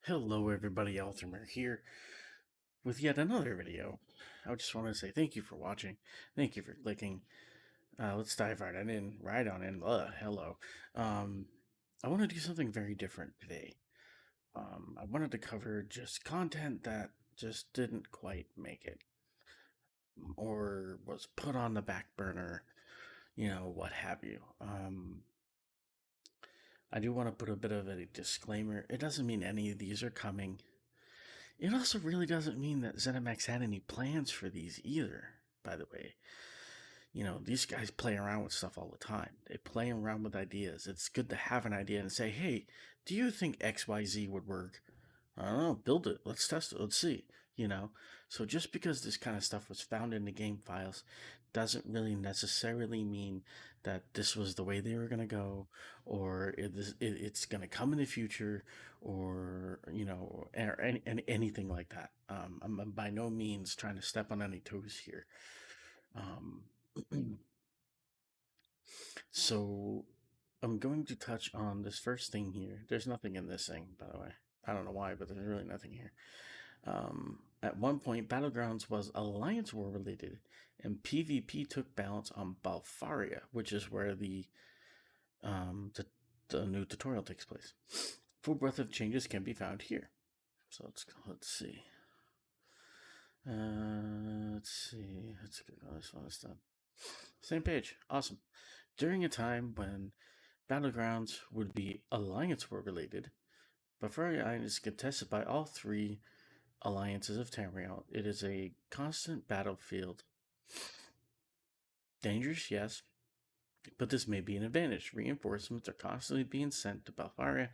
Hello everybody, Althermer here with yet another video. I just want to say thank you for watching. Thank you for clicking. Let's dive right on in. Hello. Um, I want to do something very different today. I wanted to cover just content that just didn't quite make it or was put on the back burner, what have you. I do want to put a bit of a disclaimer. It doesn't mean any of these are coming. It also really doesn't mean that ZeniMax had any plans for these either, by the way. These guys play around with stuff all the time. They play around with ideas. It's good to have an idea and say, hey, do you think XYZ would work? I don't know, build it. Let's test it. Let's see. You know? So just because this kind of stuff was found in the game files doesn't really necessarily mean that this was the way they were going to go or it's going to come in the future or, anything like that. I'm by no means trying to step on any toes here. So I'm going to touch on this first thing here. There's nothing in this thing, by the way. I don't know why, but there's really nothing here. At one point, Battlegrounds was Alliance War related, and PvP took balance on Balfaria, which is where um, the, the new tutorial takes place. Full breadth of changes can be found here. So let's see. Let's get this one done. Same page. Awesome. During a time when Battlegrounds would be Alliance War related, Bavaria Island is contested by all three alliances of Tamriel. It is a constant battlefield. Dangerous, yes, but this may be an advantage. Reinforcements are constantly being sent to Bavaria.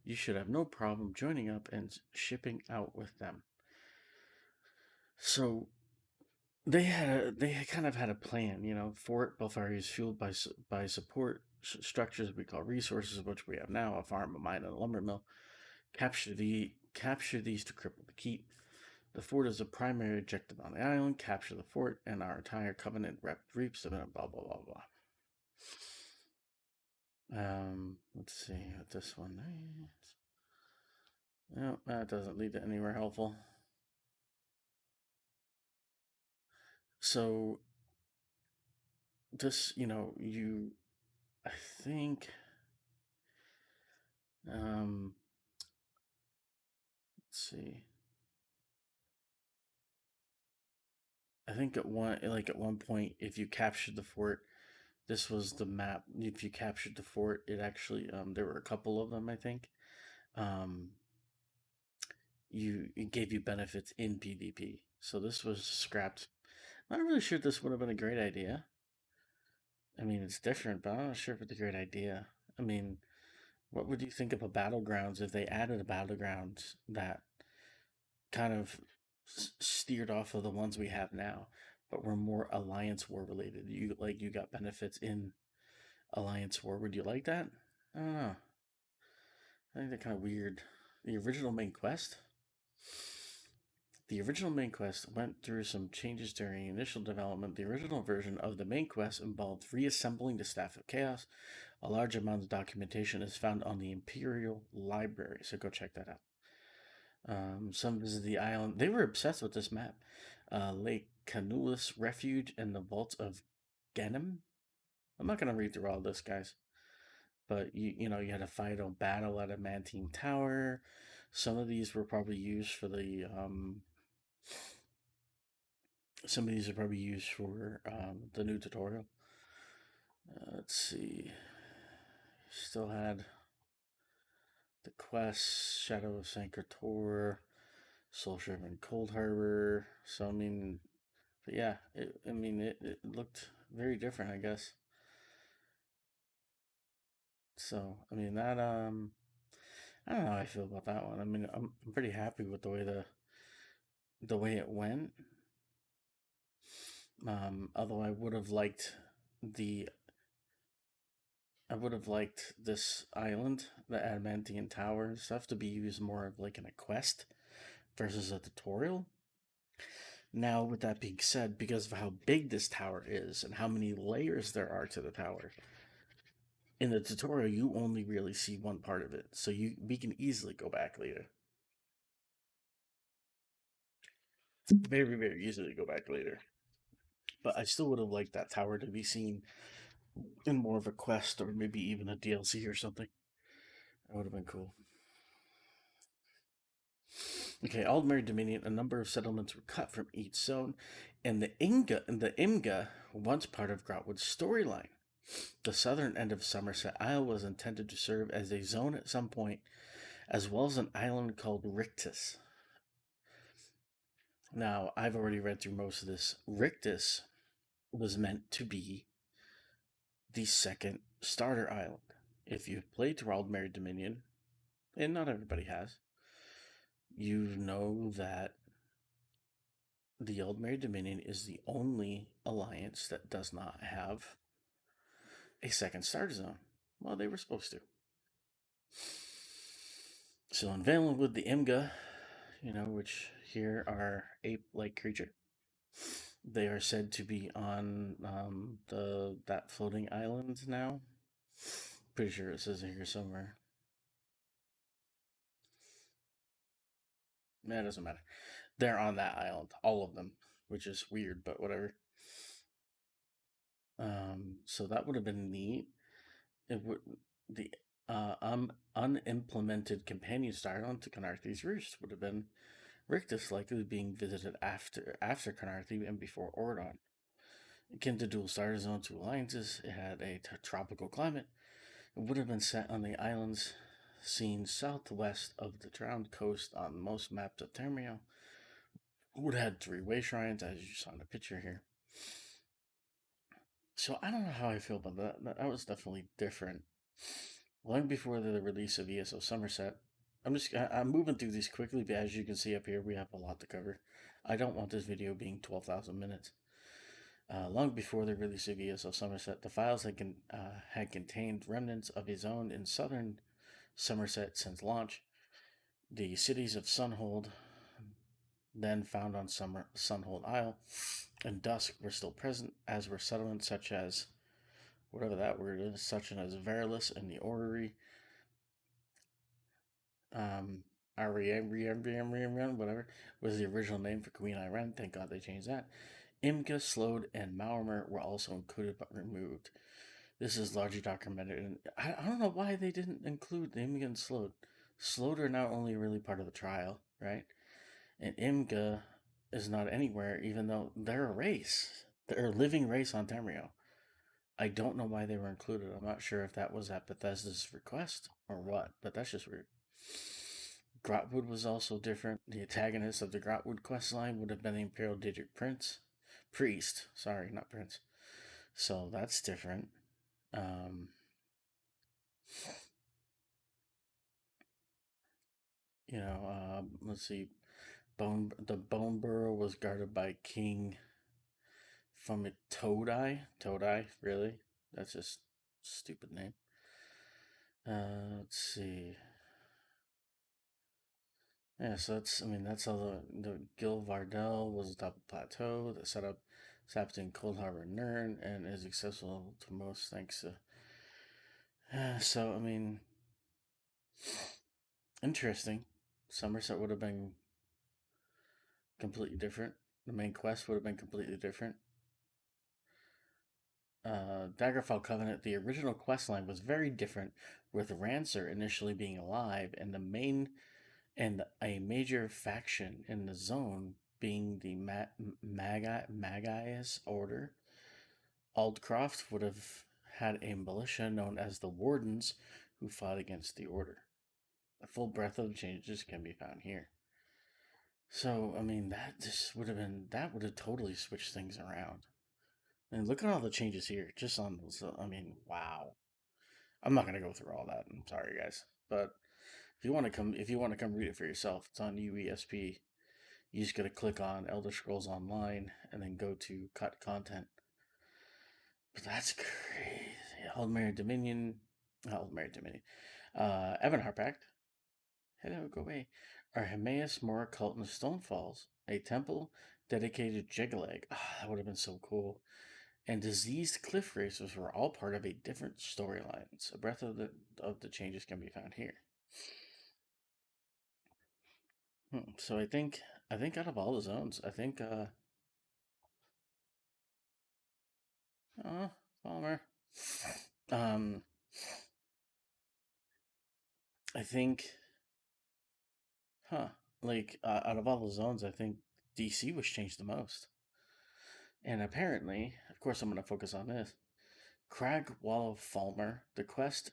You should have no problem joining up and shipping out with them. So they kind of had a plan, Fort Belfaria is fueled by support structures we call resources, which we have now: a farm, a mine, and a lumber mill. Capture these to cripple the keep. The fort is the primary objective on the island. Capture the fort, and our entire covenant reaps the blah blah blah blah. Let's see what this one is. No, that doesn't lead to anywhere helpful. So this, I think, let's see. I think at one point, if you captured the fort, this was the map. If you captured the fort, it actually there were a couple of them, I think. Um, it gave you benefits in PvP. So this was scrapped. I'm not really sure this would have been a great idea. I mean, it's different, but I'm not sure if it's a great idea. I mean, what would you think of a battlegrounds if they added a battlegrounds that kind of steered off of the ones we have now, but were more Alliance War related? You got benefits in Alliance War. Would you like that? I don't know. I think they're kind of weird. The original main quest. The original main quest went through some changes during initial development. The original version of the main quest involved reassembling the Staff of Chaos. A large amount of documentation is found on the Imperial Library, so go check that out. Some visit the island. They were obsessed with this map. Lake Canulis Refuge and the Vaults of Genem. I'm not going to read through all this, guys. But you had a final battle at a Mantine Tower. Some of these were probably used for the some of these are probably used for the new tutorial. Let's see. Still had the quest, Shadow of Sanctor, Soul Ship and Cold Harbor. So I mean, but yeah, it looked very different, I guess. So I mean that I don't know how I feel about that one. I mean, I'm pretty happy with the way it went. Although the I would have liked this island, the Adamantian Tower and stuff, to be used more of like in a quest versus a tutorial. Now, with that being said, because of how big this tower is and how many layers there are to the tower, in the tutorial you only really see one part of it. So we can easily go back later. very, very easily go back later. But I still would have liked that tower to be seen in more of a quest or maybe even a DLC or something. That would have been cool. Okay, Aldmeri Dominion, a number of settlements were cut from each zone, and the Imga once part of Grotwood's storyline. The southern end of Somerset Isle was intended to serve as a zone at some point, as well as an island called Rictus. Now, I've already read through most of this. Rictus was meant to be the second starter island. If you've played through Aldmeri Dominion, and not everybody has, you know that the Aldmeri Dominion is the only alliance that does not have a second starter zone. Well, they were supposed to. So in Valenwood, the Imga, which here are ape-like creature, they are said to be on that floating island now. Pretty sure it says it here somewhere. That doesn't matter. They're on that island, all of them, which is weird, but whatever. So that would have been neat. It would the unimplemented companion star onto Canarthy's roost would have been Rictus, likely being visited after Canarthy and before Ordon. Akin to dual star zone two alliances, it had a tropical climate. It would have been set on the islands seen southwest of the drowned coast on most maps of Tamriel. Would have had three-way shrines, as you saw in the picture here. So I don't know how I feel about that. That was definitely different. Long before the release of ESO Somerset, I'm moving through these quickly, but as you can see up here, we have a lot to cover. I don't want this video being 12,000 minutes. Long before the release of ESO Somerset, the files had contained remnants of his own in southern Somerset since launch. The cities of Sunhold, then found on Sunhold Isle, and Dusk were still present, as were settlements such as whatever that word is, such as Verilus and the Orrery. Whatever was the original name for Queen Iren. Thank God they changed that. Imka, Slode, and Maurmer were also included but removed. This is largely documented, and I don't know why they didn't include Imga and Slode. Slode are now only really part of the trial, right? And Imga is not anywhere, even though they're a race. They're a living race on Tamriel. I don't know why they were included. I'm not sure if that was at Bethesda's request or what, but that's just weird. Grotwood was also different. The antagonist of the Grotwood questline would have been the Imperial Digit Priest. Sorry, not Prince. So that's different. Um, let's see. The Bone Burrow was guarded by King from Todai. Todai, really? That's just stupid name. Let's see. Yeah, so that's how the Gil Vardell was atop a plateau that set up Sapton Cold Harbor Nern and is accessible to most thanks to. Interesting. Somerset would have been completely different. The main quest would have been completely different. Daggerfall Covenant, the original quest line was very different, with Rancer initially being alive and a major faction in the zone being the Magius Order. Aldcroft would have had a militia known as the Wardens who fought against the Order. A full breadth of changes can be found here. So, that would have totally switched things around. And look at all the changes here, just on those. Wow. I'm not gonna go through all that. I'm sorry, guys, but if you want to come read it for yourself, it's on UESP. You just gotta click on Elder Scrolls Online and then go to Cut Content. But that's crazy. Aldmeri Dominion, Evan Harpact. Hello, go away. Arhemeus Mora Cult in the Stonefalls, a temple dedicated to Jigaleg. That would have been so cool. And diseased cliff racers were all part of a different storyline. So breadth of the changes can be found here. So I think I think out of all the zones, I think uh Palmer. Um I think huh. Like out of all the zones, I think DC was changed the most. And apparently, of course I'm gonna focus on this. Crag Wallow Falmer, the quest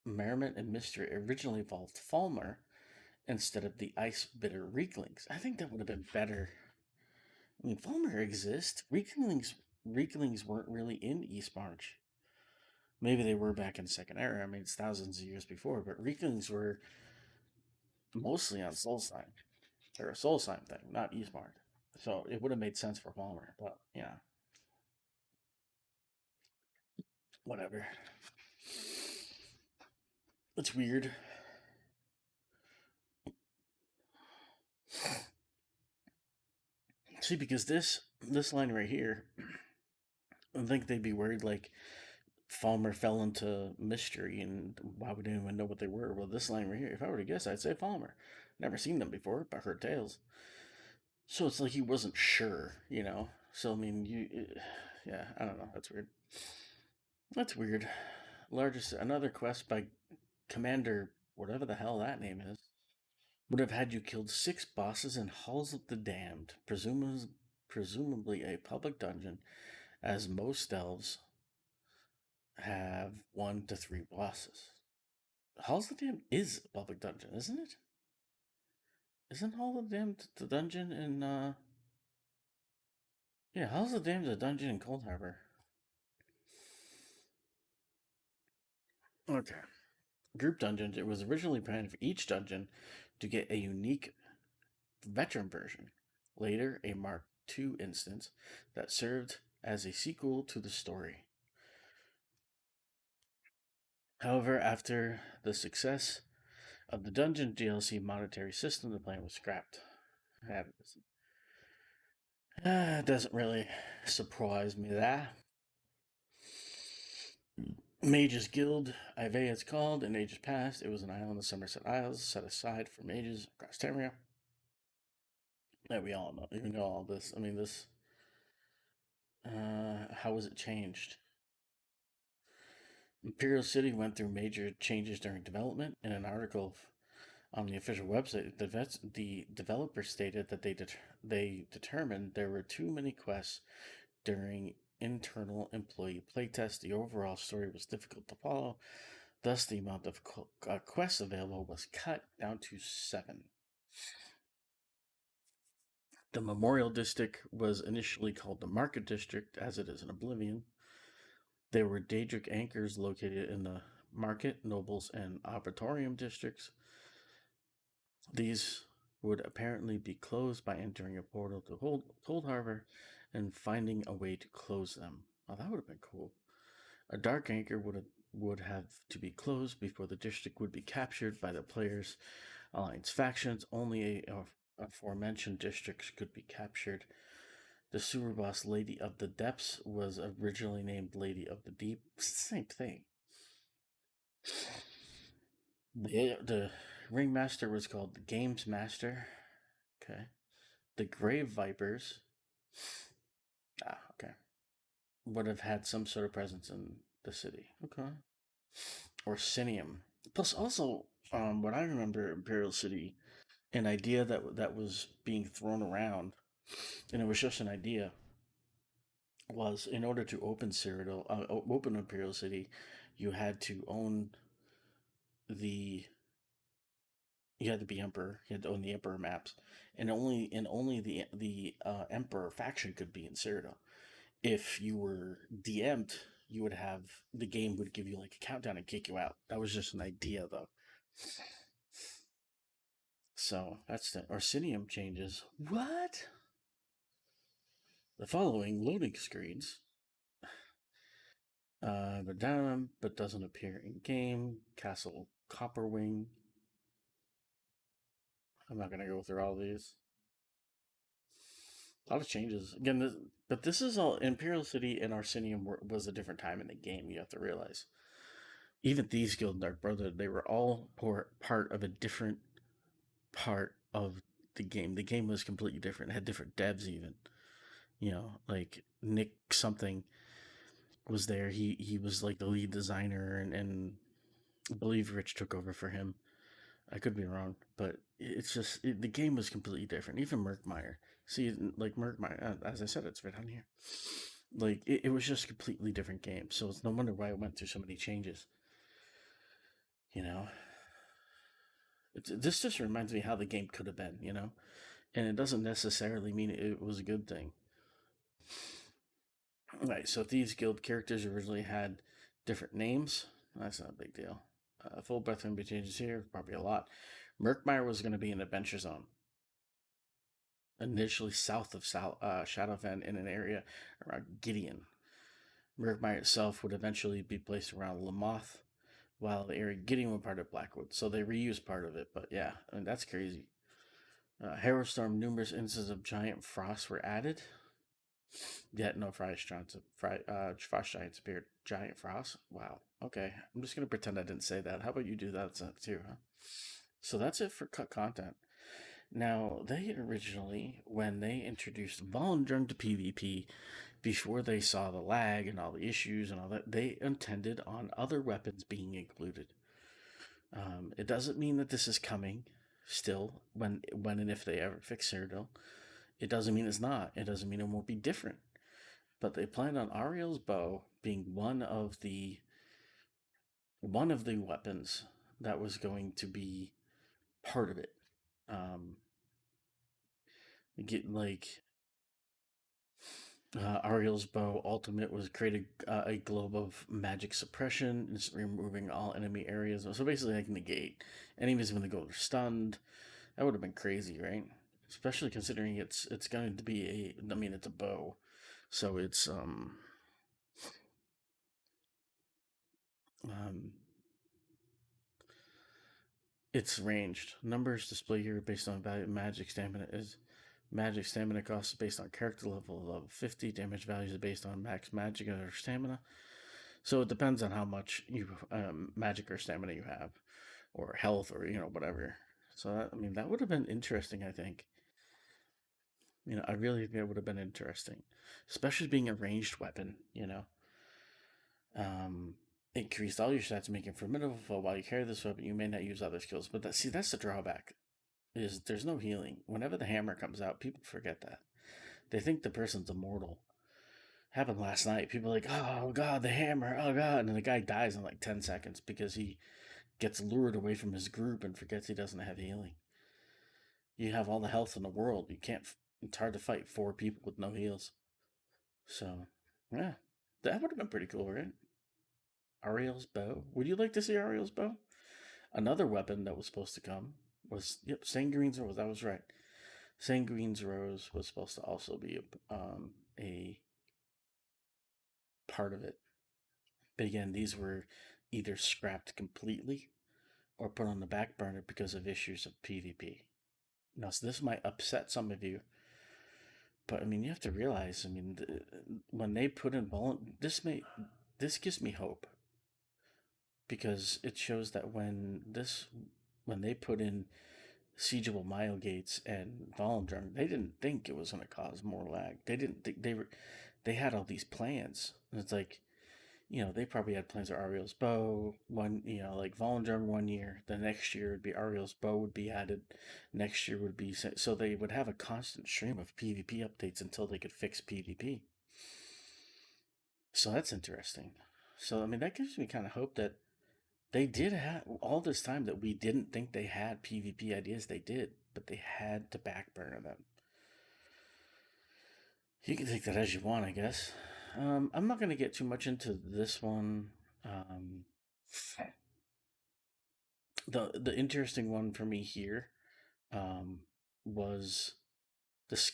Merriment and Mystery originally involved Falmer instead of the Ice Bitter Reeklings. I think that would have been better. I mean, Falmer exists. Reeklings weren't really in East March. Maybe they were back in Second Era. I mean, it's thousands of years before, but Reeklings were mostly on Soul Sign. They're a Soul Sign thing, not East March. So it would have made sense for Falmer, but yeah, whatever. It's weird. See, because this line right here, I think they'd be worried like Falmer fell into mystery, and why would anyone know what they were? Well, this line right here, if I were to guess, I'd say Falmer. Never seen them before, but heard tales. So it's like he wasn't sure, you know. So I mean, yeah, I don't know. That's weird. That's weird. Largest another quest by Commander, whatever the hell that name is, would have had you killed 6 bosses in Halls of the Damned, presumably a public dungeon, as most elves have 1 to 3 bosses. Halls of the Damned is a public dungeon, isn't it? Isn't Hall of the Damned the dungeon in yeah, Halls of the Damned the dungeon in Cold Harbor. Okay. Group dungeons, it was originally planned for each dungeon to get a unique veteran version. Later, a Mark II instance that served as a sequel to the story. However, after the success of the dungeon DLC monetary system, the plan was scrapped. Doesn't really surprise me that. Mages Guild, Ivea it's called, in ages past, it was an island in the Somerset Isles set aside for mages across Tamriel. Yeah, we all know. You know all this. I mean, this. How was it changed? Imperial City went through major changes during development. In an article on the official website, the developer stated that they determined there were too many quests during internal employee playtests. The overall story was difficult to follow. Thus, the amount of quests available was cut down to 7. The Memorial District was initially called the Market District, as it is in Oblivion. There were Daedric anchors located in the Market, Nobles, and Arbitorium districts. These would apparently be closed by entering a portal to Cold Harbor and finding a way to close them. Oh, that would have been cool. A dark anchor would have to be closed before the district would be captured by the players' alliance factions. Only aforementioned districts could be captured. The sewer boss Lady of the Depths was originally named Lady of the Deep. Same thing. The ringmaster was called the Games Master. Okay. The Grave Vipers. Ah, okay. Would have had some sort of presence in the city. Okay. Orsinium. Plus, also, what I remember Imperial City, an idea that was being thrown around, and it was just an idea, was in order to open Cyrodiil, open Imperial City, you had to own the you had to be emperor. You had to own the emperor maps, and only the emperor faction could be in Cyrodiil. If you were DM'd, you would have the game would give you like a countdown and kick you out. That was just an idea though. So that's the Orsinium changes. What? The following loading screens. The down but doesn't appear in game. Castle Copperwing. I'm not gonna go through all these. A lot of changes again, but this is all Imperial City and Orsinium was a different time in the game. You have to realize. Even these Guild and Dark Brotherhood, they were all part of a different part of the game. The game was completely different. It had different devs even. You know, like Nick something was there. He was like the lead designer, and I believe Rich took over for him. I could be wrong, but it's just the game was completely different. Even Merkmeyer. See, like Merkmeyer, as I said, it's right on here. Like it was just a completely different game. So it's no wonder why it went through so many changes. You know, this just reminds me how the game could have been. You know, and it doesn't necessarily mean it was a good thing. Right. So Thieves Guild characters originally had different names. That's not a big deal. Full breath and changes here, probably a lot. Merkmeyer was going to be an adventure zone, initially south of Shadowfen in an area around Gideon. Merkmeyer itself would eventually be placed around Lamoth, while the area Gideon was part of Blackwood. So they reused part of it, but yeah, I mean, that's crazy. Harrowstorm, numerous instances of giant frost were added. Yet no frost giants appeared. Giant frost? Wow. Okay. I'm just going to pretend I didn't say that. How about you do that too, huh? So that's it for cut content. Now, they originally, when they introduced Volundrung to PvP, before they saw the lag and all the issues and all that, they intended on other weapons being included. It doesn't mean that this is coming still when and if they ever fix Cyrodiil. It doesn't mean it's not. It doesn't mean it won't be different. But they planned on Ariel's bow being one of the weapons that was going to be part of it. Get like Ariel's bow ultimate was created a globe of magic suppression, it's removing all enemy areas. So basically, like negate enemies when they go stunned. That would have been crazy, right? Especially considering it's going to be a. I mean, it's a bow, so um it's ranged. Numbers display here based on value of magic stamina is magic stamina cost is based on character level 50. Damage values are based on max magic or stamina. So it depends on how much you magic or stamina you have, or health, or whatever. So I mean that would have been interesting. I think I really think it would have been interesting, especially being a ranged weapon. Um, Increased all your stats, making formidable foe while you carry this weapon. You may not use other skills, but that's the drawback. Is there's no healing. Whenever the hammer comes out, people forget that. They think the person's immortal. Happened last night. People are like, oh god, the hammer, oh god, and then the guy dies in like 10 seconds because he gets lured away from his group and forgets he doesn't have healing. You have all the health in the world. You can't. It's hard to fight four people with no heals. So, yeah, that would have been pretty cool, right? Ariel's bow. Would you like to see Ariel's bow? Another weapon that was supposed to come Sangrine's Rose. That was right. Sangrine's Rose was supposed to also be a part of it. But again, these were either scrapped completely or put on the back burner because of issues of PvP. Now, so this might upset some of you, but I mean, you have to realize. I mean, when they put in this gives me hope because it shows that when they put in siegeable mile gates and Volundrung, they didn't think it was going to cause more lag. They didn't think they had all these plans. And it's like, they probably had plans for Ariel's bow one, like Volundrung 1 year. The next year would be Ariel's bow would be added. Next year would be so they would have a constant stream of PvP updates until they could fix PvP. So that's interesting. So I mean that gives me kind of hope that they did have all this time that we didn't think they had PvP ideas. They did, but they had to backburner them. You can take that as you want, I guess. I'm not going to get too much into this one. Um, the interesting one for me here um, was the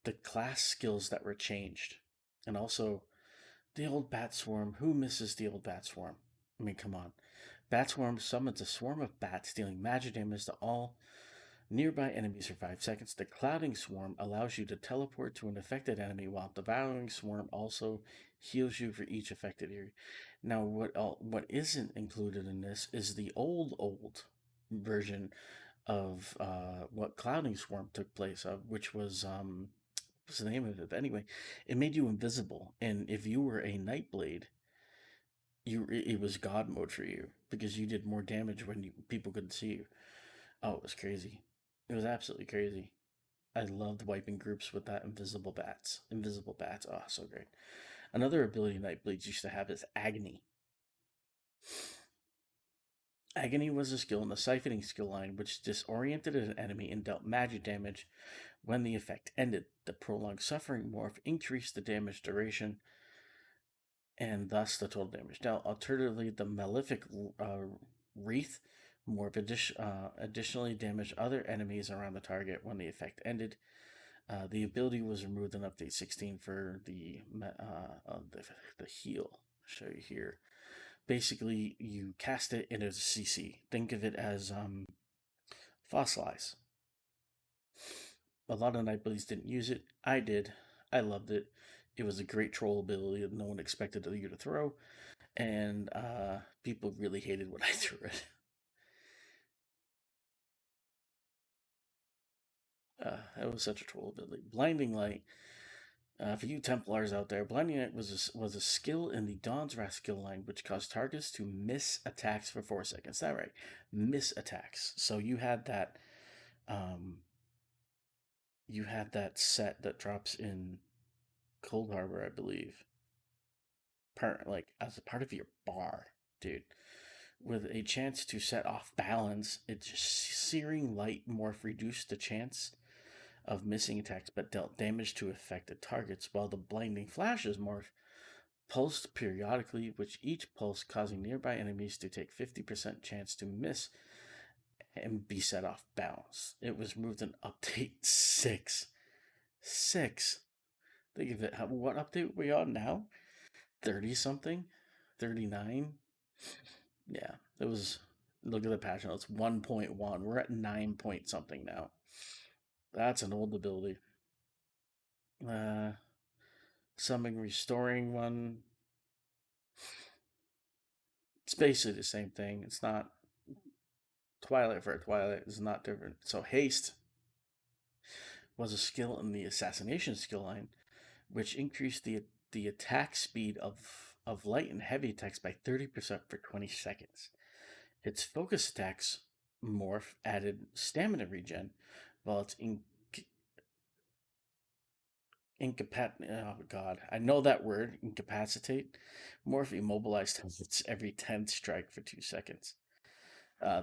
the class skills that were changed, and also the old bat swarm. Who misses the old bat swarm? I mean, come on. Bat swarm summons a swarm of bats, dealing magic damage to all nearby enemies for 5 seconds. The clouding swarm allows you to teleport to an affected enemy, while the devouring swarm also heals you for each affected area. Now, what isn't included in this is the old version of what Clouding Swarm took place of, which was what's the name of it? But anyway, it made you invisible, and if you were a Nightblade, it was God mode for you because you did more damage when people couldn't see you. Oh, it was crazy. It was absolutely crazy. I loved wiping groups with that invisible bats. Invisible bats. Oh, so great. Another ability Nightblades used to have is Agony. Agony was a skill in the siphoning skill line which disoriented an enemy and dealt magic damage when the effect ended. The prolonged suffering morph increased the damage duration and thus the total damage dealt. Alternatively, the Malefic Wreath morph additionally damaged other enemies around the target when the effect ended. The ability was removed in Update 16 for the heal. I'll show you here. Basically, you cast it and it's a CC. Think of it as Fossilize. A lot of Nightblades didn't use it. I did. I loved it. It was a great troll ability that no one expected you to throw, and people really hated when I threw it. That was such a troll ability. Blinding Light. For you Templars out there, Blinding Light was a skill in the Dawn's Wrath skill line, which caused targets to miss attacks for 4 seconds. Is that right? Miss attacks. So um, you had that set that drops in Cold Harbor, I believe, like as a part of your bar, dude. With a chance to set off balance, its searing light morph reduced the chance of missing attacks but dealt damage to affected targets, while the blinding flashes morph pulsed periodically, with each pulse causing nearby enemies to take 50% chance to miss and be set off balance. It was moved in Update 6. 6. Think of it. What update are we on now? 30 something? 39? Yeah, it was. Look at the patch notes. 1.1. We're at 9 point something now. That's an old ability. Uh, Summoning Restoring one. It's basically the same thing. It's not. Twilight for a Twilight is not different. So Haste was a skill in the Assassination skill line, which increased the attack speed of light and heavy attacks by 30% for 20 seconds. Its focus attacks morph added stamina regen, while its oh god, I know that word, incapacitate, morph immobilized targets every 10th strike for 2 seconds.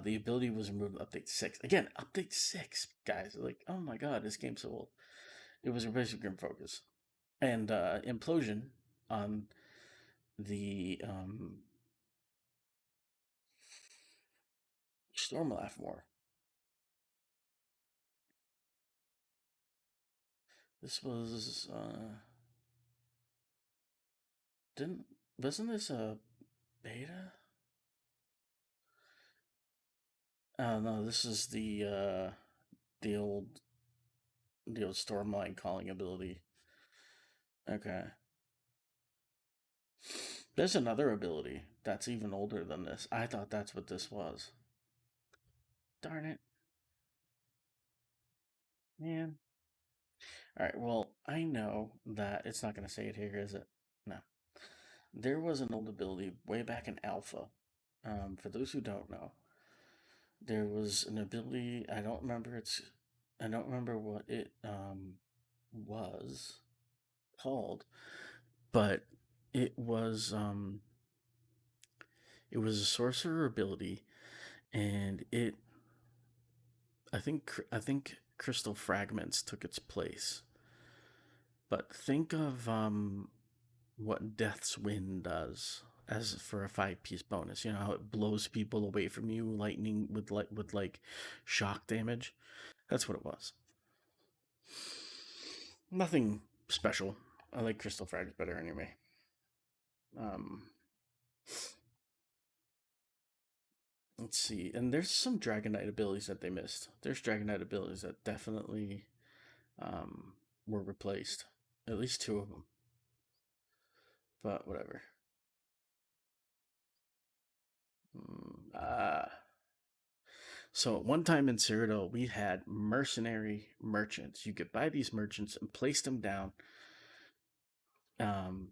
The ability was removed in Update 6. Again, Update 6, guys. Like, oh my god, this game's so old. It was replaced with Grim Focus. And Implosion on the Stormlaugh more. This was didn't wasn't this a beta? Oh no, this is the old Stormlight calling ability. Okay. There's another ability that's even older than this. I thought that's what this was. Darn it. Man. Alright, well, I know that it's not going to say it here, is it? No. There was an old ability way back in Alpha. For those who don't know, there was an ability. I don't remember what it was called, but it was um, it was a sorcerer ability, and I think crystal fragments took its place. But think of what Death's Wind does as for a 5-piece bonus. You know how it blows people away from you, lightning with like shock damage. That's what it was. Nothing special. I like Crystal Fragments better anyway. Um, let's see. And there's some Dragonite abilities that they missed. There's Dragonite abilities that definitely were replaced. At least 2 of them. But whatever. Mm, So at one time in Cyrodiil, we had mercenary merchants. You could buy these merchants and um,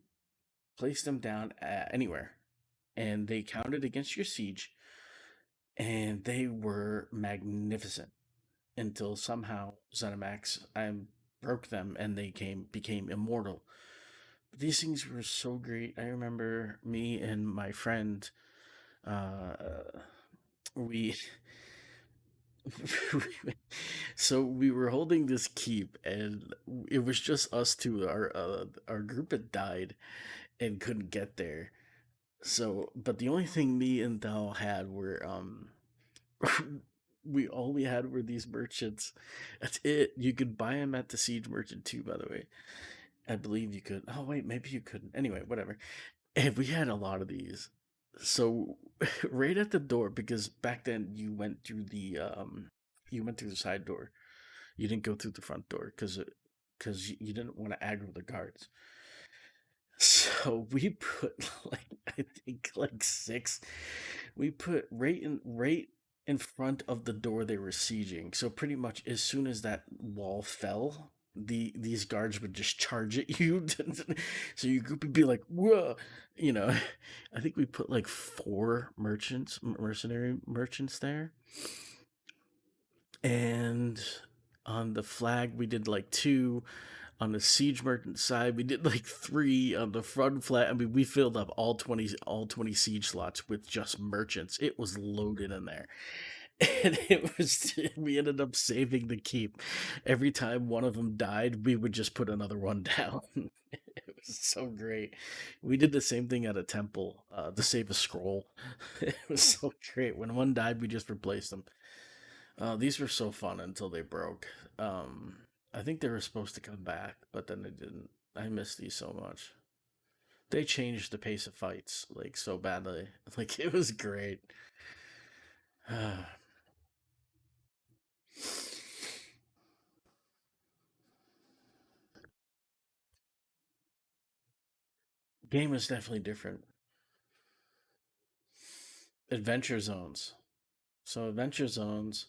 place them down anywhere, and they counted against your siege, and they were magnificent until somehow ZeniMax broke them, and they became immortal. These things were so great. I remember me and my friend, uh, we so we were holding this keep, and it was just us two. Our group had died and couldn't get there. So, but the only thing me and Dal had were we all we had were these merchants. That's it. You could buy them at the siege merchant too, by the way. I believe you could. Oh wait, maybe you couldn't. Anyway, whatever. And we had a lot of these. So right at the door, because back then you went through the side door. You didn't go through the front door because you didn't want to aggro the guards. So we put like I think like six. We put right in front of the door they were sieging. So pretty much as soon as that wall fell, these guards would just charge at you. So your group would be like, "Whoa!" You know. I think we put like four mercenary merchants there, and on the flag we did like two. On the siege merchant side, we did like three on the front flat. I mean, we filled up all 20 siege slots with just merchants. It was loaded in there. And it was we ended up saving the keep. Every time one of them died, we would just put another one down. It was so great. We did the same thing at a temple to save a scroll. It was so great. When one died, we just replaced them. These were so fun until they broke. Um, I think they were supposed to come back, but then they didn't. I miss these so much. They changed the pace of fights like so badly. Like it was great. Game is definitely different. Adventure zones. So adventure zones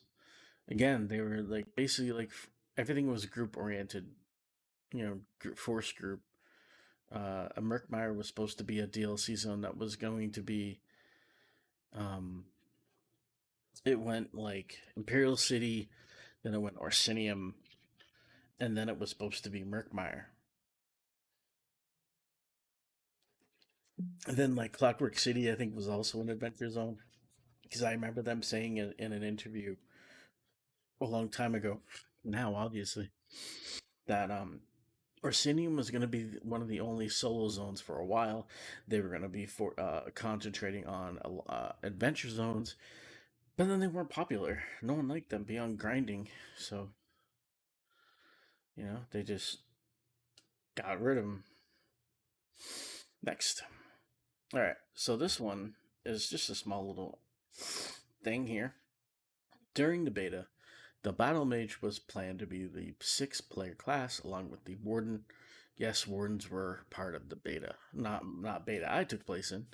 again, they were like basically like everything was group oriented. Force group. A Murkmire was supposed to be a DLC zone that was going to be um, it went like Imperial City, then it went Orsinium, and then it was supposed to be Murkmire. And then like Clockwork City, I think was also an adventure zone because I remember them saying in an interview a long time ago, now obviously, that Orsinium was going to be one of the only solo zones for a while. They were going to be for concentrating on adventure zones, but then they weren't popular. No one liked them beyond grinding, so they just got rid of them. Next. All right, so this one is just a small little thing here. During the beta, the Battle Mage was planned to be the six-player class along with the Warden. Yes, Wardens were part of the beta, not beta I took place in.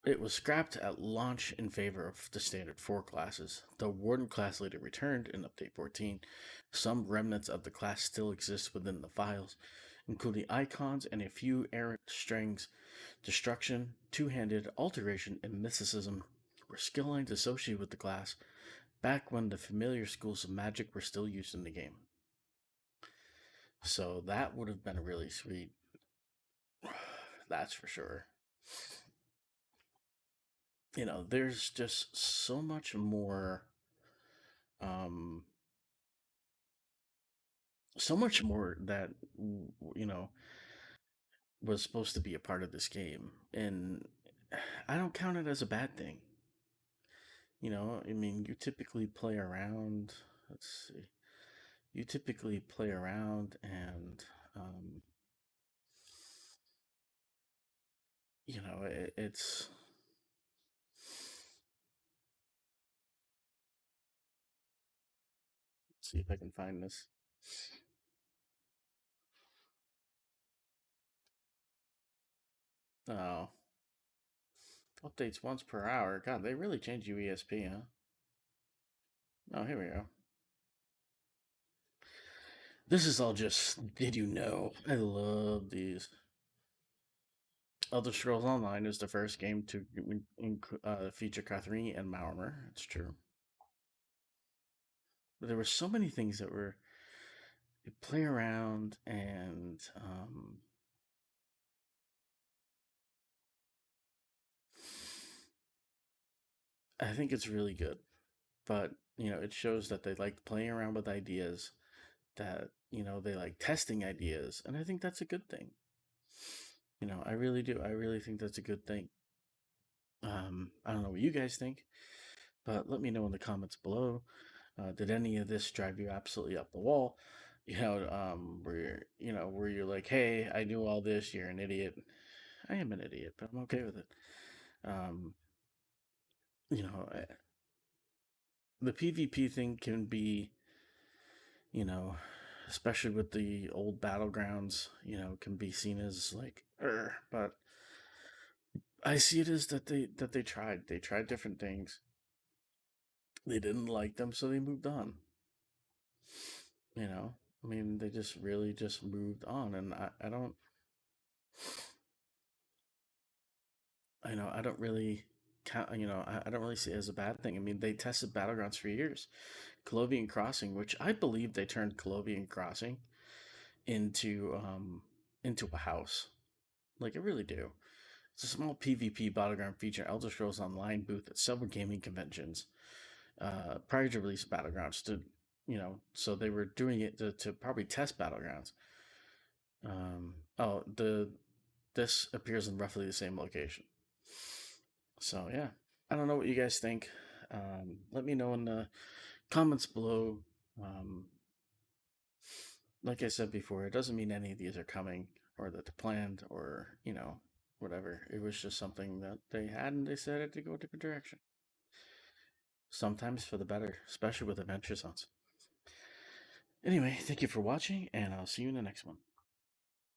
It was scrapped at launch in favor of the standard four classes. The Warden class later returned in Update 14. Some remnants of the class still exist within the files, including icons and a few errant strings. Destruction, two-handed, alteration, and mysticism were skill lines associated with the class back when the familiar schools of magic were still used in the game. So that would have been really sweet. That's for sure. There's just um, so much more that you know was supposed to be a part of this game, and I don't count it as a bad thing. I mean, you typically play around. Let's see. You typically play around, and um, it's. Let's see if I can find this. Oh, updates once per hour. God, they really changed UESP, huh? Oh, here we go. This is all just did you know? I love these. Elder Scrolls Online is the first game to feature Catherine and Malmer. It's true. But there were so many things that were you play around, and I think it's really good. But it shows that they like playing around with ideas. That they like testing ideas, and I think that's a good thing. I really do. I really think that's a good thing. I don't know what you guys think, but let me know in the comments below. Did any of this drive you absolutely up the wall? Where you're like, hey, I knew all this. You're an idiot. I am an idiot, but I'm okay with it. Um, you know, I- the PvP thing can be, you know, especially with the old battlegrounds, can be seen as like, but I see it as that they tried different things. They didn't like them, so they moved on. You know, I mean, they just really just moved on, and I don't, I don't really count. I don't really see it as a bad thing. I mean, they tested battlegrounds for years. Colovian Crossing, which I believe they turned Colovian Crossing into into a house. Like I really do. It's a small PvP battleground feature Elder Scrolls Online booth at several gaming conventions prior to release of Battlegrounds. So they were doing it to probably test Battlegrounds. Oh, the this appears in roughly the same location. So yeah, I don't know what you guys think. Let me know in the comments below. Um, like I said before, it doesn't mean any of these are coming or that they're planned or whatever. It was just something that they had and they decided to go a different direction. Sometimes for the better, especially with adventure zones. Anyway, thank you for watching, and I'll see you in the next one.